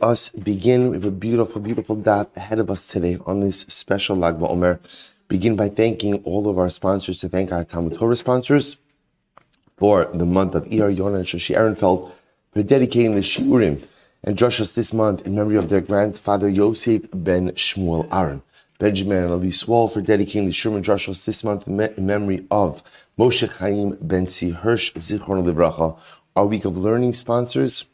us begin. We have a beautiful, beautiful daf ahead of us today on this special Lag BaOmer. Begin by thanking all of our sponsors, to thank our Talmud Torah sponsors for the month of Iyar, Yona Shushie Ehrenfeld, for dedicating the Shiurim and Drushos this month in memory of their grandfather Yosef ben Shmuel Aron. Benjamin and Elys Wohl for dedicating the Shiurim and Drushos this month in memory of Moshe Chaim ben Tzvi Hirsch, Zichron Livracha. Our week of learning sponsors,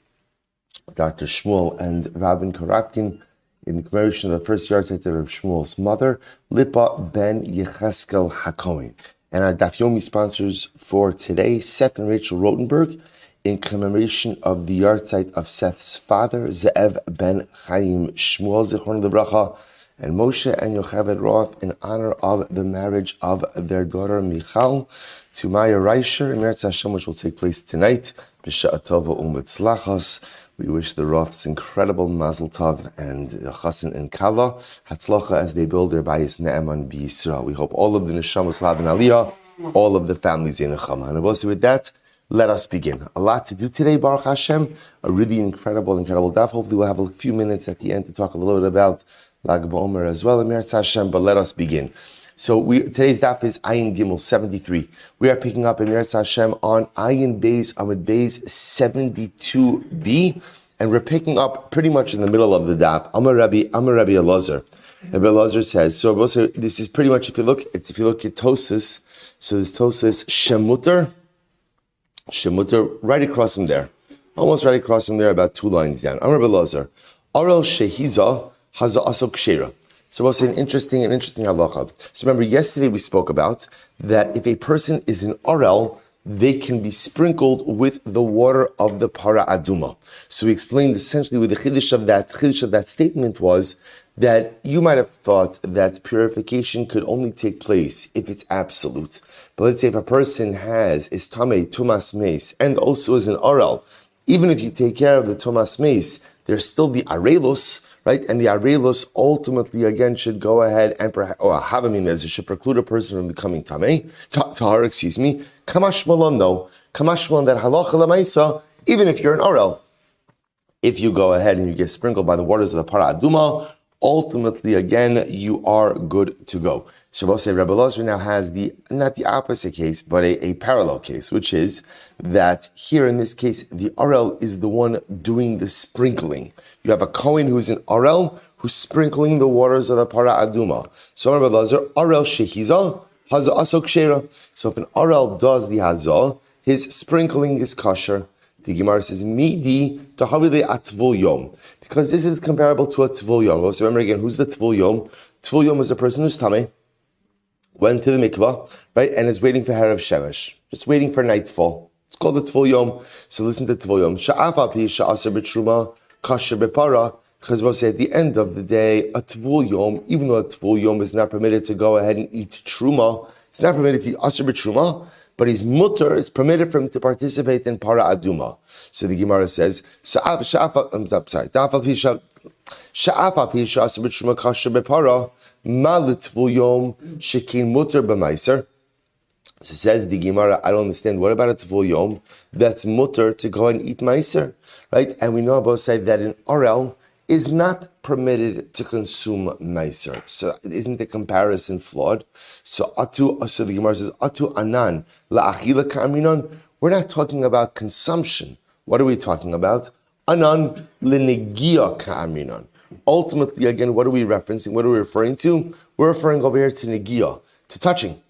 Dr. Shmuel and Robyn Korobkin, in the commemoration of the first yahrzeit of Shmuel's mother, Lipa ben Yechezkel HaKohen. And our Daf Yomi sponsors for today, Seth and Rachel Rotenberg, in commemoration of the yahrzeit of Seth's father, Ze'ev ben Chaim Shmuel, Zichron Livracha, and Moshe and Yocheved Roth in honor of the marriage of their daughter Michal to Maya Reisher, and Yahrzeit Hashem, which will take place tonight. B'sha'a tova u'mitzlachos. We wish the Roths incredible Mazel Tov and Chassan and Kala Hatzlacha as they build their bayis Ne'eman b'Yisrael. We hope all of the neshamos will have an aliyah, all of the families in neshama. And also with that, let us begin. A lot to do today, Baruch Hashem. A really incredible daf. Hopefully we'll have a few minutes at the end to talk a little bit about Lag BaOmer as well, Yahrzeit Hashem, but let us begin. So today's daf is Ayin Gimel 73. We are picking up in Yahrzeit Hashem on Ayin Beis Amud Beis 72b, and we're picking up pretty much in the middle of the daf. Amar Rabbi Elazar. Rabbi Elazar says, so this is pretty much, if you look at Tosis, so this Tosis Shemuter, right across from there. Almost right across from there, about 2 lines down. Amar Rabbi Elazar. Arel Shehiza Haza Asok Shera. So we'll say an interesting halacha. So remember, yesterday we spoke about that if a person is an Arel, they can be sprinkled with the water of the Para Aduma. So we explained essentially with the Chiddush of that statement was that you might have thought that purification could only take place if it's absolute. But let's say if a person is Tamei, Tumas Meis, and also is an Arel, even if you take care of the Tumas Meis, there's still the Arelos, right? And the Arelos ultimately, again, should go ahead and Havamim should preclude a person from becoming Tahar, Kamashmalan, no. Kamashmalan, that halacha lemaisa, even if you're an Arel, if you go ahead and you get sprinkled by the waters of the Para Aduma, ultimately, again, you are good to go. So we'll say Rabbi Elazar now has not the opposite case, but a parallel case, which is that here in this case, the Arel is the one doing the sprinkling. You have a Kohen who's an Arel, who's sprinkling the waters of the Para Aduma. So Rabbi Elazar, Arel Shehiza, Haza Asok Shera. So if an Arel does the Hazah, his sprinkling is kosher. The Gemara says, Midi Tahavile Atvul Yom. Because this is comparable to a Tvul Yom. So remember again, who's the Tvul Yom? Tvul Yom is a person who's Tameh, went to the mikvah, right, and is waiting for Harav Shemesh, just waiting for nightfall. It's called the Tvul Yom. So listen to Tvul Yom. Sha'afa pi sha'aser b'truma kasher b'para. Because we'll say at the end of the day, a Tvul Yom, even though a Tvul Yom is not permitted to go ahead and eat truma, it's not permitted to eat aser b'truma, but he's mutter, it's permitted for him to participate in Para Aduma. So the Gemara says, Sha'afa pi sha'aser b'truma kasher b'para. Malitvul Yom Shekin Mutter B'Maiser. So says the Gemara, I don't understand. What about a Tvul Yom that's mutter to go and eat Maiser, right? And we know about say that an Arel is not permitted to consume Maiser. So isn't the comparison flawed? So the Gemara says, Atu Anan La'achila Ka'aminon. We're not talking about consumption. What are we talking about? Anan L'negia Ka'aminon. Ultimately, again, what are we referencing? What are we referring to? We're referring over here to negia, to touching.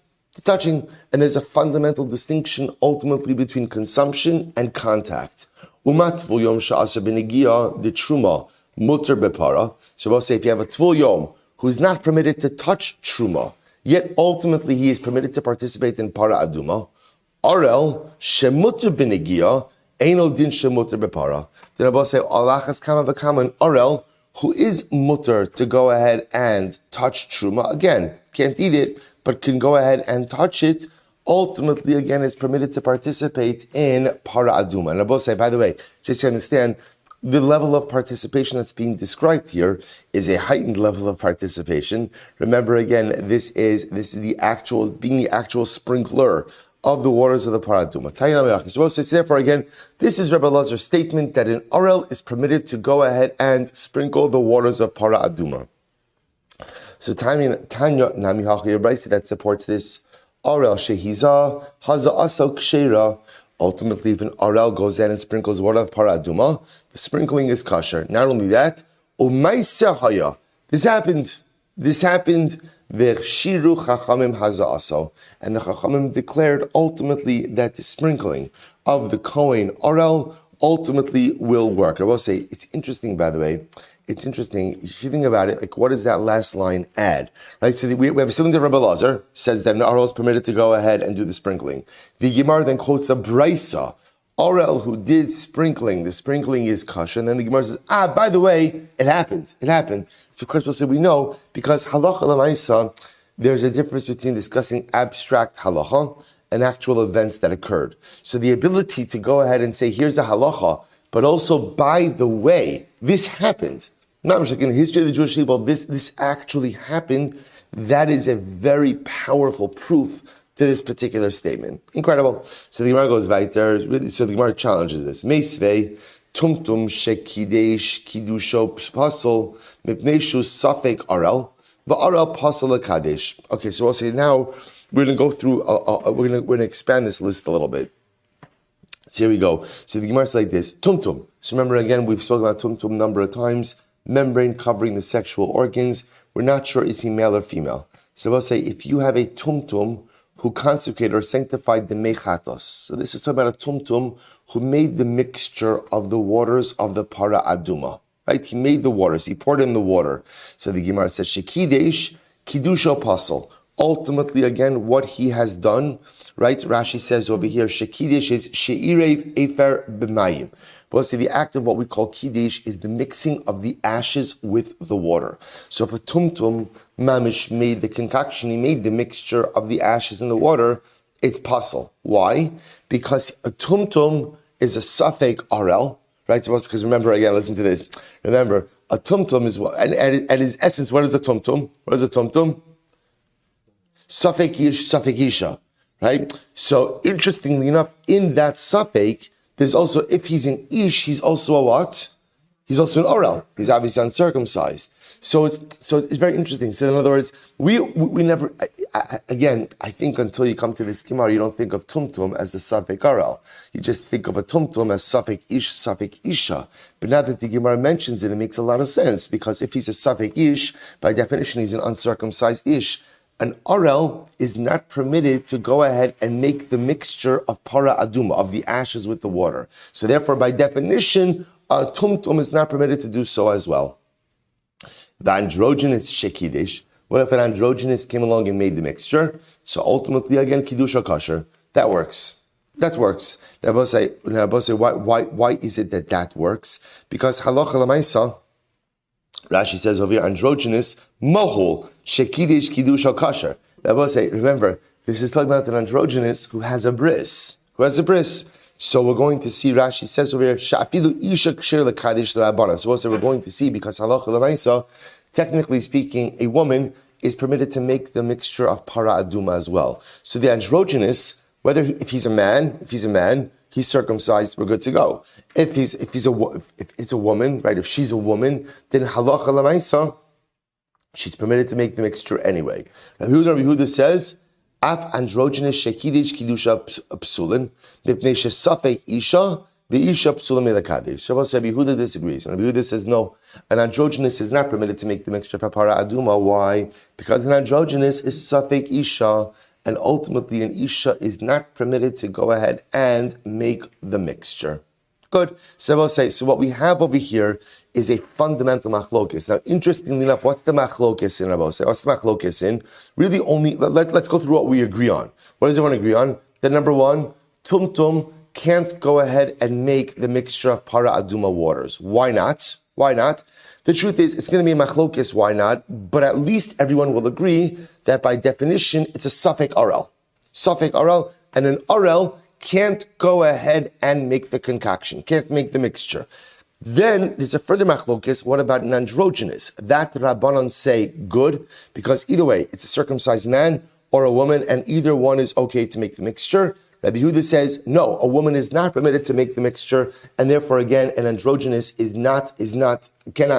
And there's a fundamental distinction ultimately between consumption and contact. Umat tvul yom sha'aser b'negia the truma mutter bepara. So we'll say if you have a tvul yom who's not permitted to touch truma, yet ultimately he is permitted to participate in para aduma, arel shemutter b'negia eino din shemutter bepara. Then we'll say alachas kama v'kama an arel who is mutter to go ahead and touch truma, again, can't eat it, but can go ahead and touch it, ultimately, again, is permitted to participate in para aduma. And I both say, by the way, just to understand, the level of participation that's being described here is a heightened level of participation. Remember, again, this is the actual, being the actual sprinkler of the waters of the paraduma. So therefore, again, this is Rebbe Elazar's statement that an orel is permitted to go ahead and sprinkle the waters of paraduma. So Tanya Nami Hachi that supports this. Orel shehiza haza asal kshera. Ultimately, if an orel goes in and sprinkles water of paraduma, the sprinkling is kosher. Not only that, umaisa haya. This happened. V'chshiru chachamim haza asal, and the chachamim declared ultimately that the sprinkling of the Kohen orel ultimately will work. I will say it's interesting, by the way. It's interesting, if you think about it, like what does that last line add? Right, so we have something that Rebbe Elazar says that an orel is permitted to go ahead and do the sprinkling. The Gemara then quotes a brisa, orel who did sprinkling, the sprinkling is kosher, and then the Gemara says, by the way, it happened. So of course we'll say we know, because halacha l'maisa, there's a difference between discussing abstract halacha and actual events that occurred. So the ability to go ahead and say, here's a halacha, but also, by the way, this happened. Not much like in the history of the Jewish people, this actually happened. That is a very powerful proof to this particular statement. Incredible. So the Gemara goes weiter. So the Gemara challenges this. Meisvei tumtum shekidesh kidusho pasol mipneshu safek arel va'arel pasol kadesh. Okay, so we'll say now we're going to go through. We're going to expand this list a little bit. So here we go. So the Gemara is like this. Tumtum. So remember again, we've spoken about tumtum a number of times. Membrane covering the sexual organs. We're not sure is he male or female. So we'll say if you have a tumtum who consecrated or sanctified the mechatos. So this is talking about a tumtum who made the mixture of the waters of the para aduma. Right? He made the waters. He poured in the water. So the Gemara says shekidesh kidusha pasal. Ultimately, again, what he has done, right? Rashi says over here, shekidesh is sheirev efer b'mayim. But see, the act of what we call kiddush is the mixing of the ashes with the water. So if a tumtum mamish made the concoction, he made the mixture of the ashes and the water, it's pasul. Why? Because a tumtum is a safek arel, right? Because remember, again, listen to this. Remember, a tumtum is what, and at his essence, what is a tumtum? What is a tumtum? Safek yish, safek isha, right? So interestingly enough, in that safek, there's also, if he's an ish, he's also a what? He's also an orel. He's obviously uncircumcised. So it's very interesting. So in other words, we never, again, I think until you come to this Gemara, you don't think of tumtum as a safek orel. You just think of a tumtum as safek ish, safek isha. But now that the Gemara mentions it, it makes a lot of sense, because if he's a safek ish, by definition, he's an uncircumcised ish. An orel is not permitted to go ahead and make the mixture of para aduma, of the ashes with the water. So therefore, by definition, a tumtum is not permitted to do so as well. The androgynous shekidish. What if an androgynous came along and made the mixture? So ultimately, again, kiddush kosher. That works. That works. Now, why is it that works? Because halacha l'maisa, Rashi says over here, androgynous, mohul, shekidish, kiddush, kasher. Remember, this is talking about an androgynous who has a bris. So we're going to see, Rashi says over here, sha'afilu isha kshir l'kadish l'rabbanan. So we're going to see, because halacha l'maisa, technically speaking, a woman is permitted to make the mixture of para aduma as well. So the androgynous, if it's a man, he's circumcised, we're good to go. If it's a woman, right? If she's a woman, then halacha l'maisa, she's permitted to make the mixture anyway. Rabbi Yehuda says, af androgynous shekidish kidusha psulin, mipnei shesafek isha, the isha psulim elakadesh. Shabbos Rabbi Yehuda disagrees. Rabbi Yehuda says no, an androgynous is not permitted to make the mixture of para aduma. Why? Because an androgynous is safek isha, and ultimately an isha is not permitted to go ahead and make the mixture. Good. So I will say, so what we have over here is a fundamental machlokes. Now, interestingly enough, what's the machlokes in, Rabbi? What's the machlokes in? Really only, let's go through what we agree on. What does everyone agree on? That number one, tumtum can't go ahead and make the mixture of para aduma waters. Why not? The truth is, it's going to be a machlokes, why not? But at least everyone will agree that by definition, it's a safek arel, and an arel can't go ahead and make the concoction, can't make the mixture. Then there's a further machlokes. What about an androgynous? That Rabbanan say good, because either way, it's a circumcised man or a woman, and either one is okay to make the mixture. Rabbi Yehuda says, no, a woman is not permitted to make the mixture, and therefore, again, an androgynous cannot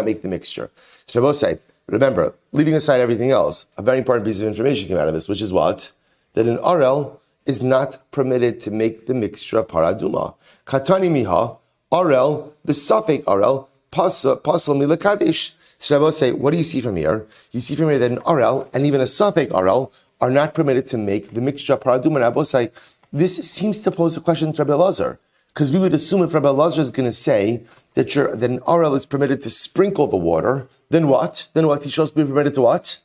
make the mixture. So Rabbi say, remember, leaving aside everything else, a very important piece of information came out of this, which is what? That an Arel is not permitted to make the mixture of paraduma. Katani miha, Arel, the suffix Arel, pasal milakadesh. So Rabbi say, what do you see from here? You see from here that an Arel and even a suffix Arel are not permitted to make the mixture of paraduma. And Rabbi say, this seems to pose a question to Rabbi Elazar, because we would assume if Rabbi Elazar is going to say that an Arel is permitted to sprinkle the water, then what? Then what? He should be permitted to what?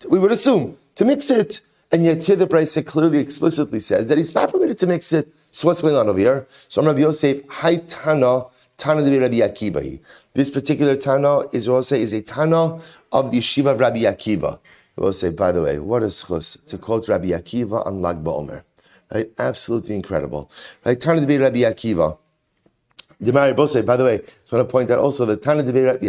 We would assume to mix it. And yet here the Brisa clearly explicitly says that he's not permitted to mix it. So what's going on over here? So Rabbi Yosef, Hy'd Tana de Rabbi Akiva. This particular Tana is a Tana of the yeshiva of Rabbi Akiva. I will say, by the way, what a schus to quote Rabbi Akiva on Lag BaOmer. Right? Absolutely incredible. Right? Tana de Rabbi Akiva. Demari Bose, by the way, I just want to point out also that Tana de Rabbi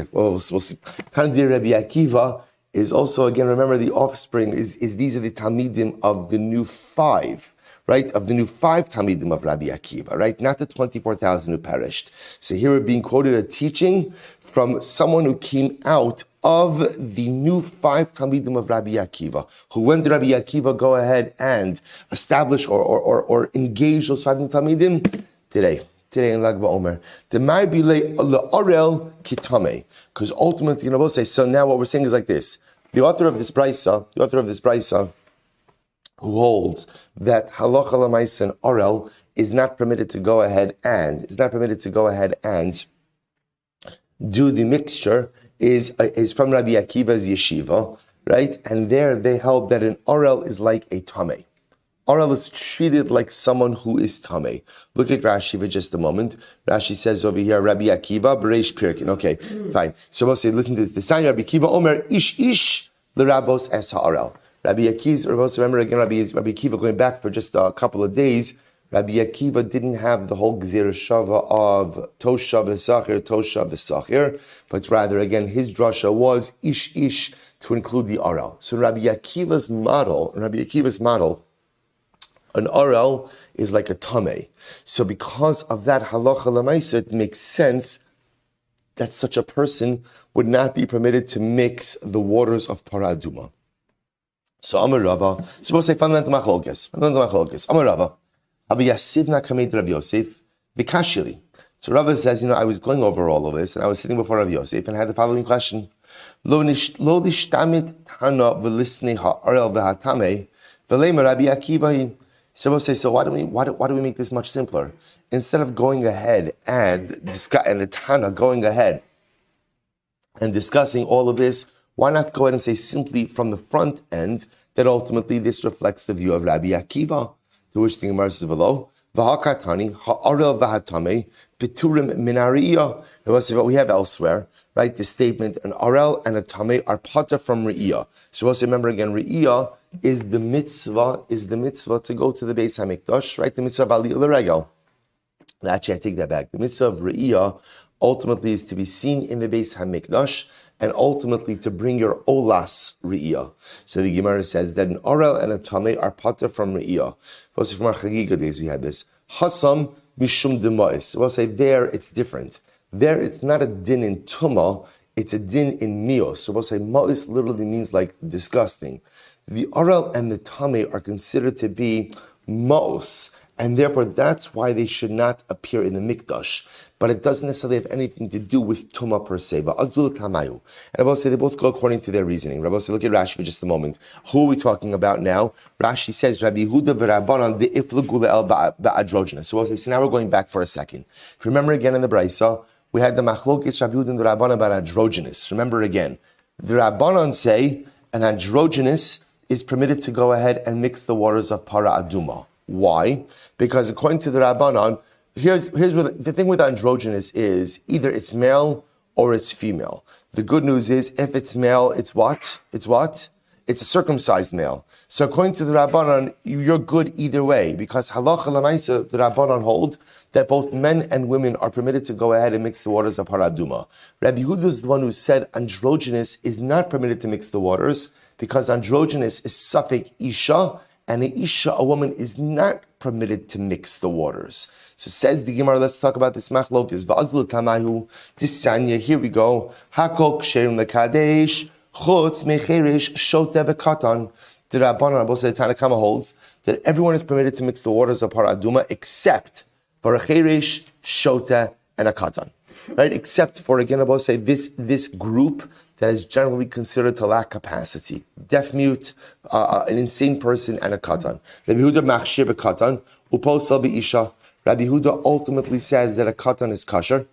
Akiva is also, again, remember the offspring is these are the Talmidim of the new five, right? Of the new five Talmidim of Rabbi Akiva, right? Not the 24,000 who perished. So here we're being quoted a teaching from someone who came out of the new five Talmidim of Rabbi Akiva, who when did Rabbi Akiva go ahead and establish or engage those five Talmidim? Today in Lag BaOmer, the Marbile L'Orel Kitame, because ultimately, you know, we'll say. So now what we're saying is like this: the author of this brisa, who holds that halacha l'maisa and Orel is not permitted to go ahead and do the mixture, is from Rabbi Akiva's yeshiva, right? And there they held that an Orel is like a tameh. Arel is treated like someone who is tameh. Look at Rashi for just a moment. Rashi says over here, Rabbi Akiva, Bereish Pirkin. Okay, fine. So we'll say, listen to this. The sign Rabbi Akiva Omer, Ish l'rabos es ha'arel. Rabbi Akiva, remember again, Rabbi Akiva going back for just a couple of days, Rabbi Akiva didn't have the whole Gzera Shava of Tosha v'Sachir, but rather, again, his drasha was Ish to include the Arel. So Rabbi Akiva's model, an Arel is like a tameh. So because of that halacha l'maisa, it makes sense that such a person would not be permitted to mix the waters of paraduma. So Amar Rava, suppose I fundamental machlokes. Amar Rava, Abi Yasivna Kamed Rav Yosef, Bikashili. So Rava says, I was going over all of this, and I was sitting before Rav Yosef, and I had the following question. Lo nishtamit tana v'lisnei ha'arel v'hatameh, v'leima Rabbi Akiva. So we'll say, so why do we make this much simpler? Instead of going ahead and the Tana going ahead and discussing all of this, why not go ahead and say simply from the front end that ultimately this reflects the view of Rabbi Akiva, to which the Gemara says below, V'hakatani ha'arel v'hatameh b'turim minariyah. What we have elsewhere, right? The statement, an arel and a tameh are pata from re'iyah. So we'll also remember again, re'iyah is the mitzvah to go to the Beis HaMikdash, right? The mitzvah of Aliyah L'Regel. Actually, I take that back. The mitzvah of re'iyah ultimately is to be seen in the Beis HaMikdash and ultimately to bring your olas re'iyah. So the Gemara says that an arel and a tameh are pata from re'iyah. Also from our Chagiga days we had this. Hasam mishum demais. We'll say there it's different. There it's not a din in tumah, it's a din in mios. So we'll say ma'is literally means like disgusting. The arel and the tameh are considered to be ma'os, and therefore that's why they should not appear in the mikdash. But it doesn't necessarily have anything to do with tumah per se. But azul tamayu. And I will say they both go according to their reasoning. Rabbi say, look at Rashi for just a moment. Who are we talking about now? Rashi says, Rabbi Yehuda v'Rabbanan de'iflugu le'el ba'adrogenous. So we'll say, so now we're going back for a second. If you remember again in the Brisa, we had the machlokes Rabbi Yehuda and the Rabbanan about androgynous. Remember again, the Rabbanan say an androgynous is permitted to go ahead and mix the waters of para aduma. Why? Because according to the Rabbanan, here's what the thing with androgynous is: either it's male or it's female. The good news is if it's male, it's what? it's a circumcised male. So according to the Rabbanon, you're good either way, because halacha l'maisa, the Rabbanon hold that both men and women are permitted to go ahead and mix the waters of paraduma. Rabbi Yehuda was the one who said androgynous is not permitted to mix the waters, because androgynous is suffix isha, and a isha, a woman, is not permitted to mix the waters. So says the Gemara, let's talk about this machlokes. Va'azlu tamahu tisanya, here we go. Hakol ksherim lekadesh, chutz mecherish shote v'katan. The Rabbanan, both the Tanna Kama holds that everyone is permitted to mix the waters of paraduma except for a cherish, shota, and a katan. Right? Except for, again, I both say this group that is generally considered to lack capacity. Deaf mute, an insane person, and a katan. Rabbi Yehuda machshir b'katan, uposal b'isha. Rabbi Yehuda ultimately says that a katan is kosher,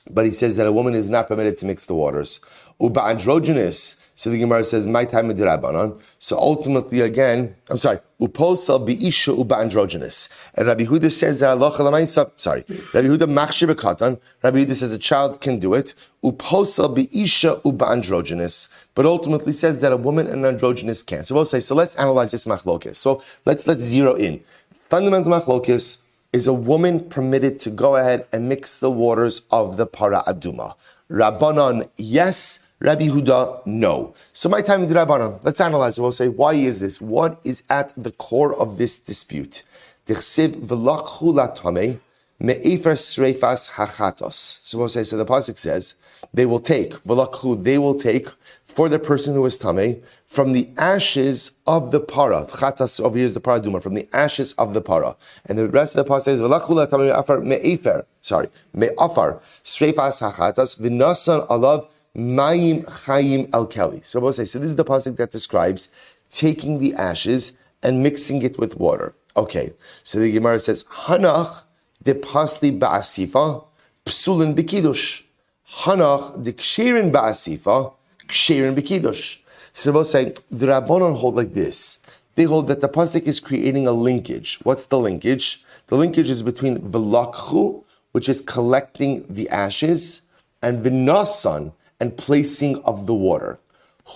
but he says that a woman is not permitted to mix the waters. Uba androgynous, so the Gemara says, my time with the Rabbanon. So ultimately, again, uposal bi'isha uba androgynous. And Rabbi Yehuda says that Rabbi Yehuda machshir b'katan. Rabbi Yehuda says a child can do it. Uposal bi'isha uba androgynous. But ultimately says that a woman and androgynous can't. So we'll say, so let's analyze this machlokes. So let's zero in. Fundamental machlokes is a woman permitted to go ahead and mix the waters of the para aduma? Rabbanon, yes. Rabbi Yehuda, no. So my time with the Rabbanon, let's analyze it. We'll say, why is this? What is at the core of this dispute? Dichsiv v'lakhu latame me'efer sreifas hachatos. So we'll say, so the pasuk says, they will take for the person who is tamei from the ashes of the para. Chatas over here is the paraduma, from the ashes of the para. And the rest of the pasuk says, v'lakhu latame me'afar sreifas hachatos v'nasan alav Mayim Chayim El Keli. So we'll say, so this is the pasuk that describes taking the ashes and mixing it with water. Okay, so the Gemara says, Hanach de pasli ba'asifa psulin b'kiddush. Hanach de ksherin ba'asifa ksherin b'kiddush. So we'll say, the Rabbanon hold like this. They hold that the pasuk is creating a linkage. What's the linkage? The linkage is between v'lakhu, which is collecting the ashes, and v'nasan, and placing of the water.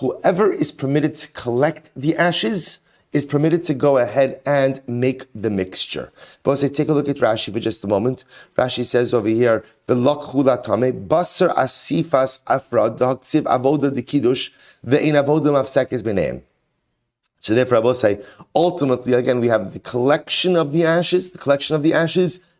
Whoever is permitted to collect the ashes is permitted to go ahead and make the mixture. But say, take a look at Rashi for just a moment. Rashi says over here, "V'lakhu latame basar asifas afrad da'haktsiv avoda dekiddush ve'in avoda mafsekes b'neim." So therefore, I will say, ultimately, again, we have the collection of the ashes,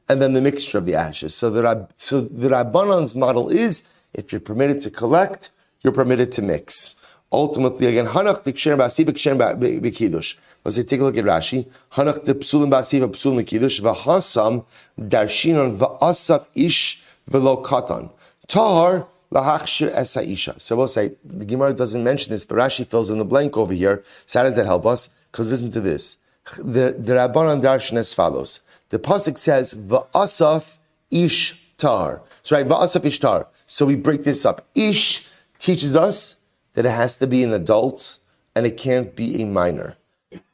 and then the mixture of the ashes. So the Rabbanon's model is, if you're permitted to collect, you're permitted to mix. Ultimately, again, Hanach de ksherim ba'asiv ksherim b'kiddush. Let's take a look at Rashi. Hanach de psulim ba'asiv psulim l'kiddush v'hasam darshinon v'asaf ish v'lo katan tahar lahachshir esa isha. So we'll say the Gemara doesn't mention this, but Rashi fills in the blank over here. So how does that help us? Because listen to this. The Rabbanan darshan as follows. The pasuk says v'asaf ish tahar. So right, v'asaf ish tahar. So we break this up. Ish teaches us that it has to be an adult and it can't be a minor.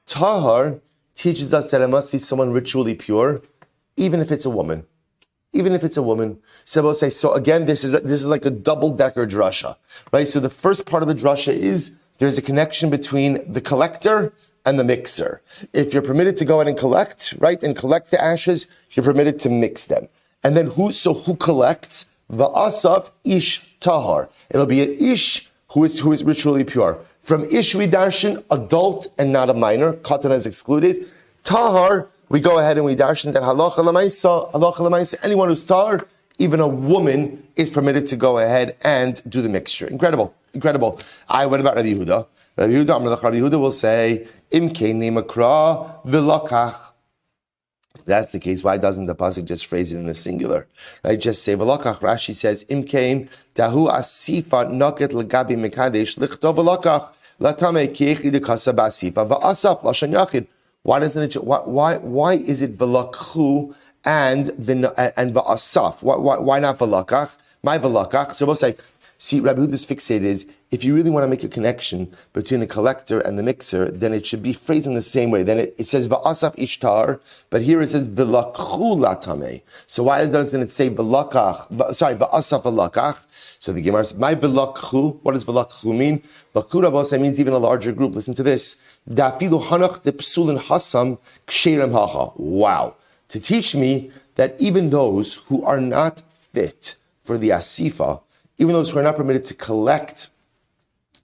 Tahar teaches us that it must be someone ritually pure, even if it's a woman. So we'll say, so again, this is like a double-decker drasha, right? So the first part of the drasha is there's a connection between the collector and the mixer. If you're permitted to go out and collect, right, and collect the ashes, you're permitted to mix them. And then who collects? Va'asaf ish tahar. It'll be an ish who is ritually pure. From ish we darshan adult and not a minor. Katan is excluded. Tahar, we go ahead and we darshan that halacha l'maisa, anyone who's tahar, even a woman, is permitted to go ahead and do the mixture. Incredible. What about Rabbi Yehuda? Rabbi Yehuda will say, Imkein nemakra v'lakach. If that's the case, why doesn't the pasuk just phrase it in the singular? Right? Just say v'lakach. Rashi says imkeim dahu asifa noket legabi mekadesh lichtov v'lakach latame kiechli dekasa ba'asifa va'asaf lashon yachid. Why doesn't it? Why is it v'lakhu and va'asaf? Why not v'lakach? My v'lakach. So we'll say. See, Rabbi Yehuda's fixated is, if you really want to make a connection between the collector and the mixer, then it should be phrased in the same way. Then it says va'asaf ishtar, but here it says v'lakhu latame. So why doesn't it say v'asaf v'lakach? So the Gemara says, "My velakhu." What does velakhu mean? Lakhu Rabbosai means even a larger group. Listen to this. Dafilu hanach de psulin hasam ksheirem hacha. Wow! To teach me that even those who are not fit for the asifa, even those who are not permitted to collect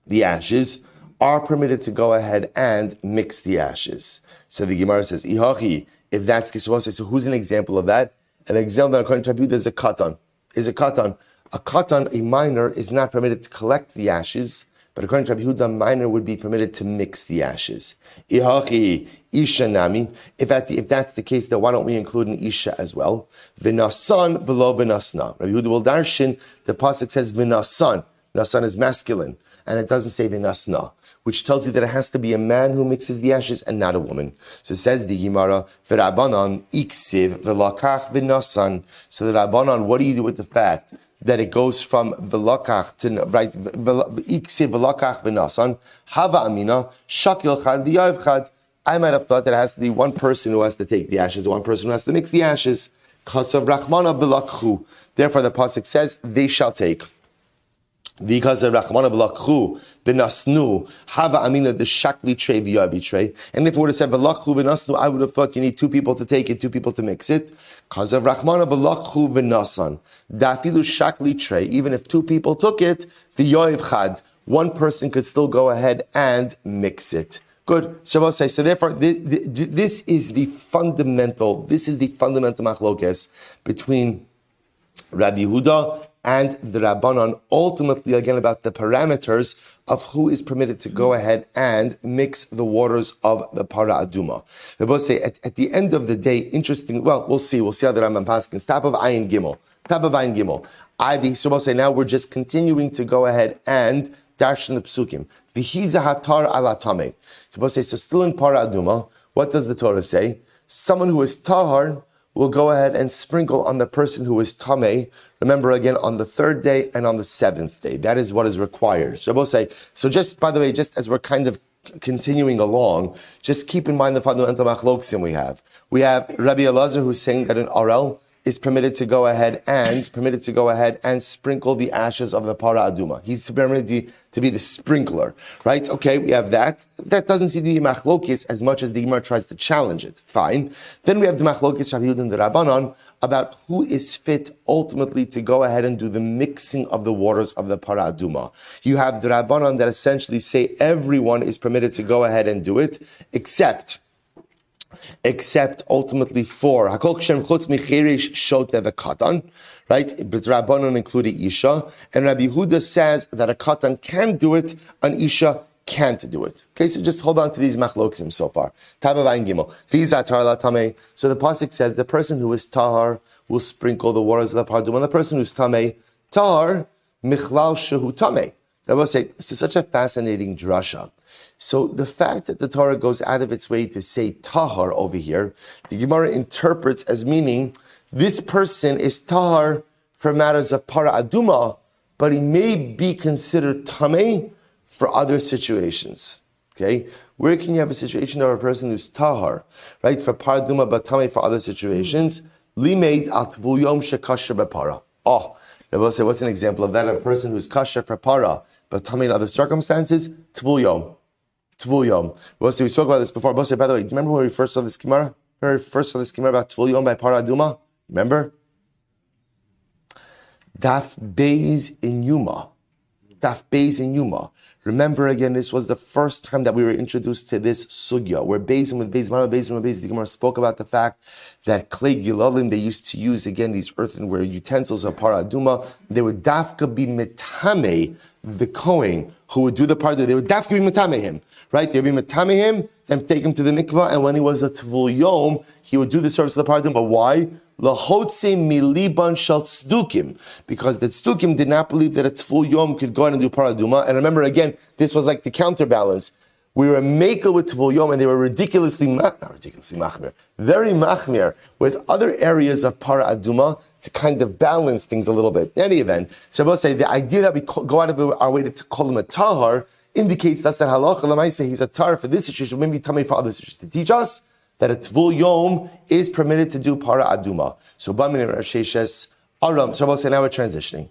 the ashes, are permitted to go ahead and mix the ashes. So the Gemara says, "Ihachi." If that's kisvosai, so who's an example of that? An example that according to Rabbi Yehuda is a katan. A katan, a minor, is not permitted to collect the ashes, but according to Rabbi Yehuda, a minor would be permitted to mix the ashes. Ihachi isha nami. If that's the case, then why don't we include an isha as well? V'nasan v'lo v'nasna. Rabbi Yehuda will darshan. The pasuk says v'nasan. Nasan is masculine, and it doesn't say v'nasna, which tells you that it has to be a man who mixes the ashes and not a woman. So it says the Gemara, v'rabanan iksiv v'lakach v'nasan. So the Rabbanan, what do you do with the fact that it goes from v'lakach to, right, iksiv v'lakach v'nasan, hava amina, shakil chad v'yav chad. I might have thought that it has to be one person who has to take the ashes, one person who has to mix the ashes. Kasav rachmana v'lakchu. Therefore the pasuk says, they shall take. Because of Rachmana v'lakchu v'nasnu hava amina the shakli trei v'yavi trei. And if it would have said v'lakchu v'nasnu, I would have thought you need two people to take it, two people to mix it. Because of Rachmana v'lakchu v'nasan dafilu shakli trei. Even if two people took it, v'yav chad, one person could still go ahead and mix it. Good. So therefore, this is the fundamental machlokes between Rabbi Yehuda and the Rabbanon, ultimately again about the parameters of who is permitted to go ahead and mix the waters of the para aduma. Rabbi say at the end of the day, interesting. Well, we'll see how the Rambam paskins. Top of Ayin Gimel. So say now we're just continuing to go ahead and darshan the psukim. V'hiza hatar ala tamei. So say, so still in para aduma, what does the Torah say? Someone who is tahar will go ahead and sprinkle on the person who is tamei. Remember again, on the third day and on the seventh day. That is what is required. So say, so just by the way, just as we're kind of continuing along, just keep in mind the fundamental machloksim we have. We have Rabbi Elazar who's saying that an arel is permitted to go ahead and sprinkle the ashes of the para aduma. He's permitted to be the sprinkler, right? Okay, we have that. That doesn't seem to be machlokis as much as the Gemara tries to challenge it. Fine. Then we have the machlokis Rabbi Yehuda and the Rabbanon about who is fit ultimately to go ahead and do the mixing of the waters of the para aduma. You have the Rabbanon that essentially say everyone is permitted to go ahead and do it, except ultimately for Hakol Kshem Chutz Micherish Shotev a Katan, right? But Rabbanon including Isha, and Rabbi Yehuda says that a Katan can do it, an Isha can't do it. Okay, so just hold on to these machloksim so far. Tabavayin Gimel. So the pasuk says the person who is tahar will sprinkle the waters of the paraduma, and the person who's tamei, tahar michlal shehu tamei. I will say this is such a fascinating drasha. So the fact that the Torah goes out of its way to say tahar over here, the Gemara interprets as meaning this person is tahar for matters of para aduma, but he may be considered tamei for other situations. Okay? Where can you have a situation of a person who's tahar, right, for para aduma but tamei for other situations? Limeid atvul yom shekasher bepara. Oh, I will say, what's an example of that? A person who's kasher for para but tamei in other circumstances? Tvul yom. We spoke about this before. By the way, do you remember when we first saw this Gemara? About Tvul Yom by Para Aduma? Remember? Daf Beis in Yuma. Remember again, this was the first time that we were introduced to this sugya, where the Gemara spoke about the fact that clay gilalim they used to use, again, these earthenware utensils of Para Aduma, they would dafka be metame the Kohen who would do the part, they would dafka be metame him. Right? They would be metame him, then take him to the mikvah, and when he was a tvul yom, he would do the service of the partim. But why? Lahotse miliban shal tzdukim, because the tzdukim did not believe that a tvul yom could go out and do paraduma. And remember again, this was like the counterbalance. We were makel with tvul yom, and they were very machmir with other areas of paraduma to kind of balance things a little bit. In any event, so I will say the idea that we go out of our way to call him a tahar indicates that's that halacha l'maisa he's a tar for this situation, maybe tamei for other situations, to teach us that a tvul yom is permitted to do para aduma. So Bamin and Rasheshes Aram, so we'll say now we're transitioning.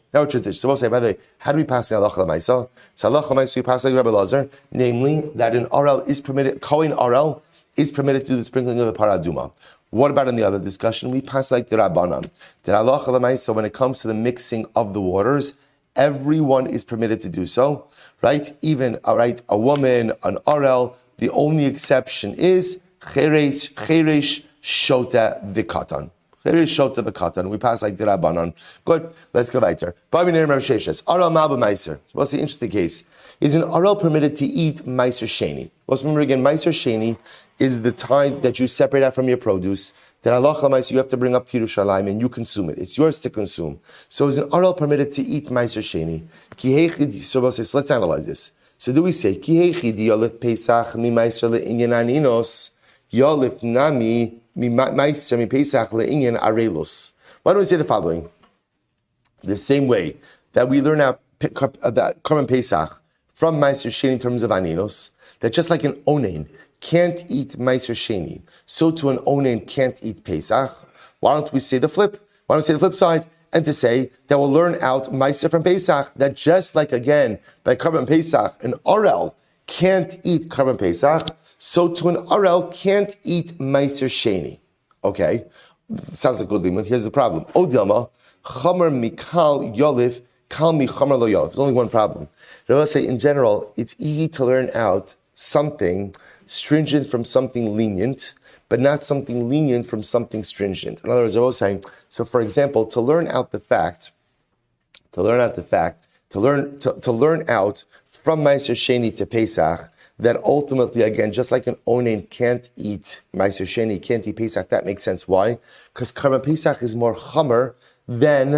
So we'll say, by the way, how do we pass the halacha l'maisa? So halacha l'maisa we pass like Rabbi Lazar, namely that an Arel is permitted, Kohen Arel is permitted to do the sprinkling of the paraduma. What about in the other discussion? We pass like the Rabbanan. The halacha l'maisa, when it comes to the mixing of the waters, everyone is permitted to do so, right? Even, a woman, an Arel. The only exception is cheresh shota v'katan. Cheresh shota v'katan. We pass like the Rabbanan. Good. Let's go weiter. Arel mal b'meiser. What's the interesting case? Is an Arel permitted to eat meiser sheni? Let's remember again, meiser sheni is the time that you separate out from your produce. That halacha l'maisa you have to bring up to Yerushalayim and you consume it. It's yours to consume. So is an Arel permitted to eat meiser sheni? So let's analyze this. So do we say ki heichid yolif pesach mi meiser le'inyan aninos yolif nami mi meiser mi pesach le'inyan arelos? Why don't we say the following? The same way that we learn out the Korban Pesach from meiser sheni in terms of aninos, that just like an onen can't eat meiser sheni, so to an onen can't eat Pesach. Why don't we say the flip? Why don't we say the flip side? And to say that we'll learn out meiser from Pesach, that just like again, by Korban Pesach, an Arel can't eat Korban Pesach, so to an Arel can't eat meiser sheni. Okay? Sounds like good limud. Here's the problem. Odilma, chamer mikal yolif, kal mi chamer lo yolif. There's only one problem. Let's say in general, it's easy to learn out something stringent from something lenient, but not something lenient from something stringent. In other words, I was saying, so for example, to learn out from Meiser Sheni to Pesach, that ultimately, again, just like an onen can't eat Meiser Sheni, can't eat Pesach, that makes sense. Why? Because Korban Pesach is more chamer than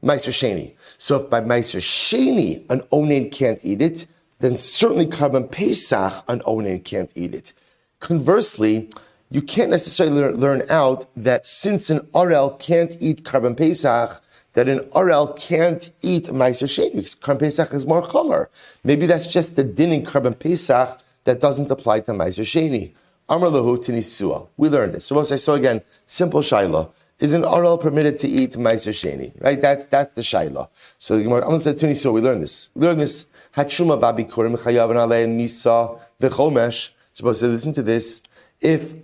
Meiser Sheni. So if by Meiser Sheni an onen can't eat it, then certainly Korban Pesach an onen can't eat it. Conversely, you can't necessarily learn out that since an Arel can't eat Korban Pesach, that an Arel can't eat Meiser Sheni. Korban Pesach is more chomer. Maybe that's just the din in Korban Pesach that doesn't apply to Meiser Sheni. Amar lahu tinisua. We learned this. So we'll say, so again, simple shaila. Is an Arel permitted to eat Meiser Sheni? Right? That's the shaila. So I'm going to say tinisua. We learned this. Hatshuma v'abikurim chayav nalein misa v'chomesh. Supposed to listen to this. If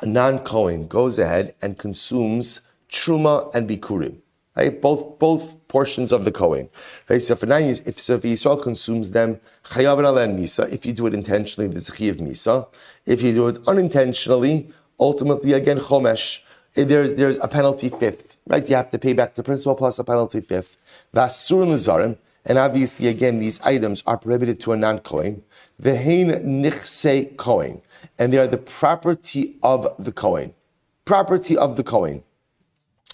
a non-Kohen goes ahead and consumes truma and bikurim, right? Both portions of the Kohen. Right? So if Yisrael consumes them, chayav nalein misa. If you do it intentionally, there's a chayav misa. If you do it unintentionally, ultimately again chomesh. There's a penalty fifth. Right? You have to pay back the principal plus a penalty fifth. Vasur l'zarim. And obviously, again, these items are prohibited to a non-Kohen. Vehein nichse Kohen. And they are the property of the Kohen. Property of the Kohen.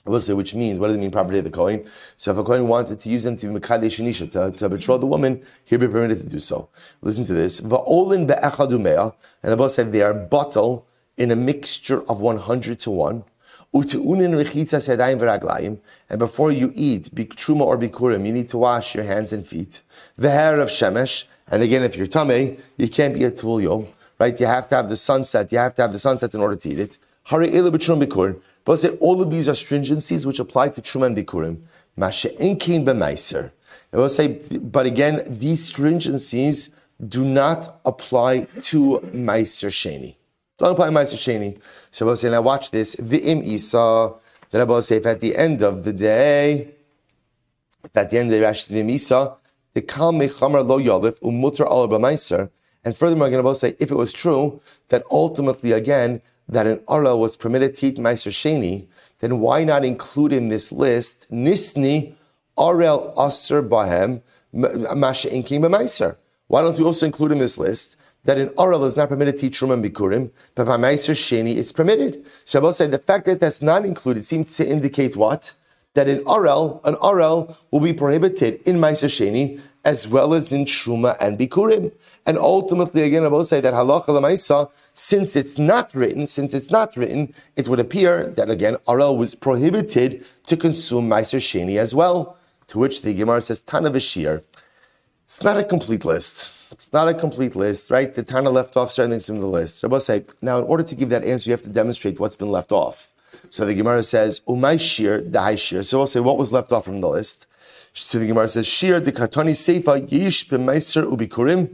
We'll say, which means, what does it mean, property of the Kohen? So if a Kohen wanted to use them to be Mekadesh Nisha, to betroth the woman, he'll be permitted to do so. Listen to this. Va'olin be'echadumea. And Abba said they are bottle in a mixture of 100 to 1. And before you eat truma or bikurim, you need to wash your hands and feet. The hair of shemesh, and again, if you're tamei, you can't be a tvul yom, right? You have to have the sunset. You have to have the sunset in order to eat it. Hari ela b'trum bikurim. But say all of these are stringencies which apply to truma and bikurim. Mashe enkein b'meiser. I will say, but again, these stringencies do not apply to meiser sheni. Don't apply Meiser Sheni. So I'll say, now watch this. V'im Isa. Then I'll say, if at the end of the day, Rashi V'im Isa, the Kal Mechamer Lo Yolif Umutter Al B'Meiser. And furthermore, I'm going to say, if it was true that ultimately, again, that an Arel was permitted to eat Meiser Sheni, then why not include in this list Nisni Arel Aser Bahem Masha Inking B'Meiser? Why don't we also include in this list that an Arel is not permitted to eat Truma and Bikurim, but by Meiser Sheni it's permitted? So I will say the fact that that's not included seems to indicate what? That an Arel will be prohibited in Meiser Sheni as well as in Truma and Bikurim. And ultimately, again, I will say that Halacha L'Maisa, since it's not written, it would appear that again Arel was prohibited to consume Meiser Sheni as well. To which the Gemara says Tana V'Shir. It's not a complete list. Right? The Tana left off certain things from the list. So I will say, now in order to give that answer, you have to demonstrate what's been left off. So the Gemara says, umay shir, dahai shir. So we'll say, what was left off from the list? So the Gemara says, shir de katani seifa yish b'meiser ubikurim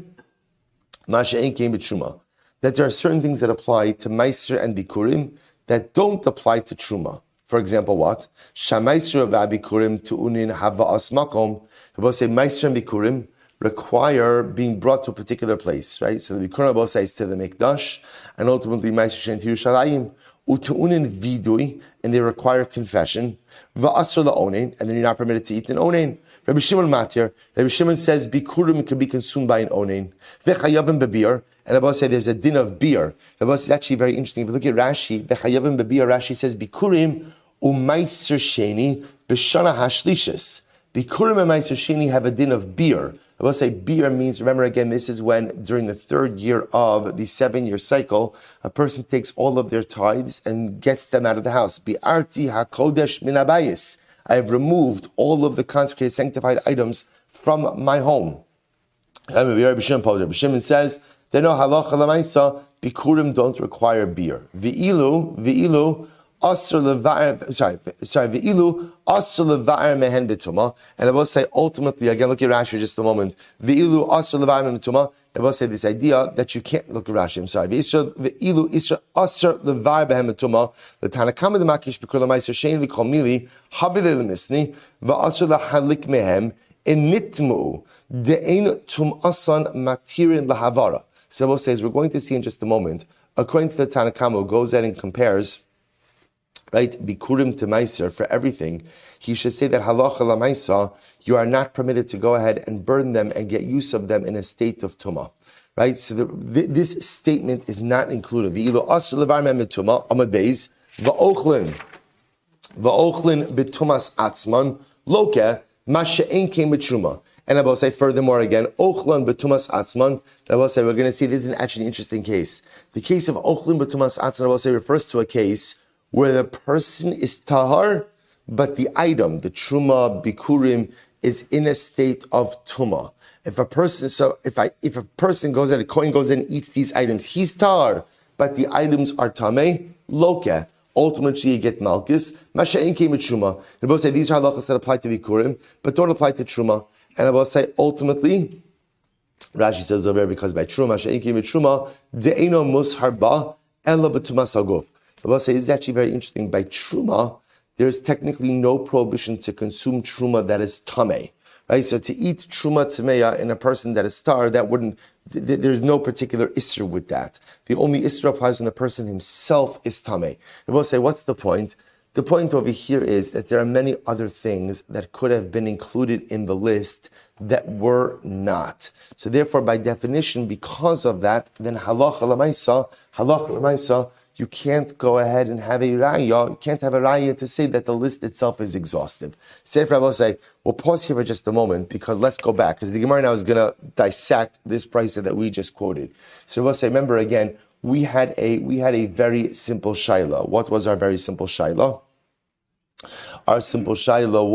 masha'en kein b'truma. That there are certain things that apply to meiser and bikurim that don't apply to truma. For example, what? Shameiser v'abikurim tu'unin hava'as makom. We'll say meiser and bikurim require being brought to a particular place, right? So the bikurim both says to the mikdash, and ultimately meiser shen to Yerushalayim. Utu'unin vidui, and they require confession. Va'asr la'onein, and then you're not permitted to eat an onein. Rabbi Shimon Matir, Rabbi Shimon says bikurim can be consumed by an onein. V'chayavim bebir, and Rabbi says there's a din of beer. Rabbi says actually very interesting. If you look at Rashi, v'chayavim bebir, Rashi says bikurim u'maiser sheni b'shana hashlishis. Bikurim and maiser sheni have a din of beer. I will say beer means, remember again, this is when during the third year of the 7-year cycle, a person takes all of their tithes and gets them out of the house. Bi'arti hakodesh min habayis. I have removed all of the consecrated, sanctified items from my home. Rabbi Shimon says, they know halacha l'maisa, bikurim don't require beer. V'ilu, Ve'ilu asr leva'ir mehen betuma, and I will say ultimately again. Look at Rashi just a moment. Ve'ilu asr leva'ir mehen betuma. I will say this idea that you can't look at Rashi. I'm sorry. Ve'ilu isra asr leva'ir mehen betuma. The Tanakama demakish b'kol ma'aser shein v'kol mili havile lemisni va'asr lahalik mehem enitmu de'ein tum asan matirin lahavara. So I will say, as we're going to see in just a moment, according to the Tanakama, who goes ahead and compares, right, bikurim to meiser for everything, he should say that halacha lamaisa, you are not permitted to go ahead and burn them and get use of them in a state of tumah, right? So this statement is not included. V'ilu asr levar mem betuma amad beis va'ochlin betumas atzman loke masha'en kein betruma. And I will say furthermore again, ochlan betumas atzman. And I will say we're going to see this is actually an interesting case. The case of ochlin betumas atzman, I will say, refers to a case where the person is tahar, but the item, the truma, bikurim, is in a state of tuma. If a person goes in, a kohen goes in and eats these items, he's tahar, but the items are tameh, loke. Ultimately, you get malchus. Masha'en kein truma. And I will say these are halachas that apply to bikurim, but don't apply to truma. And I will say ultimately, Rashi says over here, because by truma, masha'en kein truma, de'eno musharba ela betumas haguf. I will say this is actually very interesting. By truma, there is technically no prohibition to consume truma that is tameh, right? So to eat truma tameya in a person that is tar, that wouldn't. There's no particular isra with that. The only isra applies when the person himself is tameh. I will say, what's the point? The point over here is that there are many other things that could have been included in the list that were not. So therefore, by definition, because of that, then halacha l'maisa, you can't go ahead and have a raya. You can't have a raya to say that the list itself is exhaustive. Seth Rabbi will say, we'll pause here for just a moment because let's go back, because the Gemara now is going to dissect this brisa that we just quoted. So we'll say, remember again, we had a very simple shaila. What was our very simple shaila? Our simple shaila